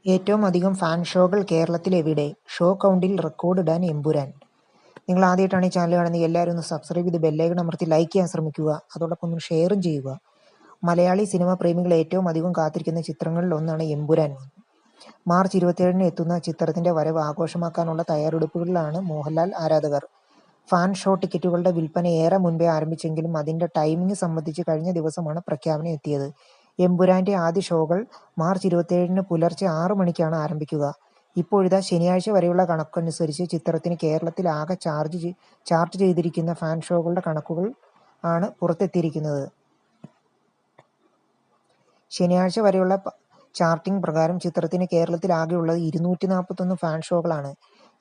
ഏറ്റവും അധികം ഫാൻ ഷോകൾ കേരളത്തിൽ എവിടെ? ഷോ കൗണ്ടിൽ റെക്കോർഡ് ഇടാൻ എമ്പുരാൻ. നിങ്ങൾ ആദ്യമായിട്ടാണ് ഈ ചാനൽ കാണുന്നത്, എല്ലാവരും ഒന്ന് സബ്സ്ക്രൈബ് ചെയ്ത് ബെല്ലൈക്കൺ അമർത്തി ലൈക്ക് ചെയ്യാൻ ശ്രമിക്കുക. അതോടൊപ്പം ഒന്ന് ഷെയറും ചെയ്യുക. മലയാളി സിനിമാ പ്രേമികൾ ഏറ്റവും അധികം കാത്തിരിക്കുന്ന ചിത്രങ്ങളിൽ ഒന്നാണ് എമ്പുരാൻ. മാർച്ച് 27-ന് എത്തുന്ന ചിത്രത്തിന്റെ വരവ് ആഘോഷമാക്കാനുള്ള തയ്യാറെടുപ്പുകളിലാണ് മോഹൻലാൽ ആരാധകർ. ഫാൻ ഷോ ടിക്കറ്റുകളുടെ വിൽപ്പന ഏറെ മുൻപേ ആരംഭിച്ചെങ്കിലും അതിന്റെ ടൈമിംഗ് സംബന്ധിച്ച് കഴിഞ്ഞ ദിവസമാണ് പ്രഖ്യാപനം എത്തിയത്. എമ്പുരാന്റെ ആദ്യ ഷോകൾ മാർച്ച് 27-ന് പുലർച്ചെ 6 മണിക്കാണ് ആരംഭിക്കുക. ഇപ്പോഴിതാ ശനിയാഴ്ച വരെയുള്ള കണക്കനുസരിച്ച് ചിത്രത്തിന് കേരളത്തിൽ ആകെ ചാർട്ട് ചെയ്തിരിക്കുന്ന ഫാൻ ഷോകളുടെ കണക്കുകൾ ആണ് പുറത്തെത്തിയിരിക്കുന്നത്. ശനിയാഴ്ച വരെയുള്ള ചാർട്ടിംഗ് പ്രകാരം ചിത്രത്തിന് കേരളത്തിൽ ആകെയുള്ളത് 241 ഫാൻ ഷോകളാണ്.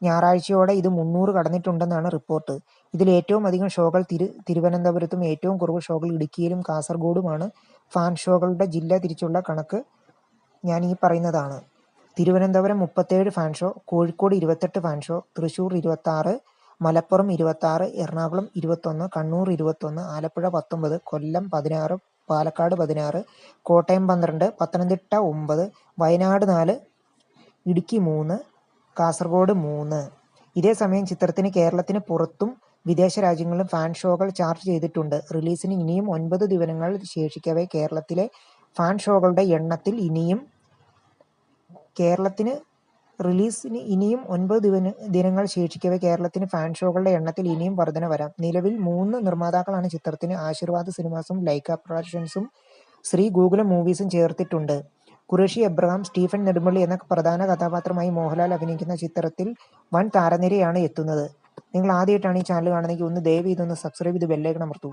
ഞായറാഴ്ചയോടെ ഇത് 300 കടന്നിട്ടുണ്ടെന്നാണ് റിപ്പോർട്ട്. ഇതിൽ ഏറ്റവും അധികം ഷോകൾ തിരുവനന്തപുരത്തും ഏറ്റവും കുറവ് ഷോകൾ ഇടുക്കിയിലും കാസർഗോഡുമാണ്. ഫാൻ ഷോകളുടെ ജില്ല തിരിച്ചുള്ള കണക്ക് ഞാൻ ഈ പറയുന്നതാണ്. Thiruvananthapuram 37 fan show, Kozhikode 28 fan show, Thrissur 26, Malappuram 26, Ernakulam 21, Kannur 21, Alappuzha 19, കൊല്ലം 16, പാലക്കാട് 16, കോട്ടയം 12, പത്തനംതിട്ട 9, വയനാട് 4, ഇടുക്കി 3, കാസർഗോഡ് 3. ഇതേസമയം ചിത്രത്തിന് കേരളത്തിന് പുറത്തും വിദേശ രാജ്യങ്ങളിലും ഫാൻ ഷോകൾ ചാർട്ട് ചെയ്തിട്ടുണ്ട്. റിലീസിന് ഇനിയും 9 ദിനങ്ങൾ ശേഷിക്കവേ കേരളത്തിലെ ഫാൻ ഷോകളുടെ എണ്ണത്തിൽ ഇനിയും വർധന വരാം. നിലവിൽ 3 നിർമ്മാതാക്കളാണ് ചിത്രത്തിന്. ആശീർവാദ് സിനിമാസും ലൈക്ക പ്രൊഡക്ഷൻസും ശ്രീ ഗോകുലം മൂവീസും ചേർത്തിട്ടുണ്ട്. ഖുറേഷി എബ്രഹാം, സ്റ്റീഫൻ നെടുമ്പള്ളി എന്ന പ്രധാന കഥാപാത്രമായി മോഹൻലാൽ അഭിനയിക്കുന്ന ചിത്രത്തിൽ വൻ താരനിരയാണ് എത്തുന്നത്. നിങ്ങൾ ആദ്യമായിട്ടാണ് ഈ ചാനൽ കാണുന്നതെങ്കിൽ ദയവ് ഇതൊന്ന് സബ്സ്ക്രൈബ് ചെയ്ത് ബെല്ലൈക്കൺ അമർത്തൂ.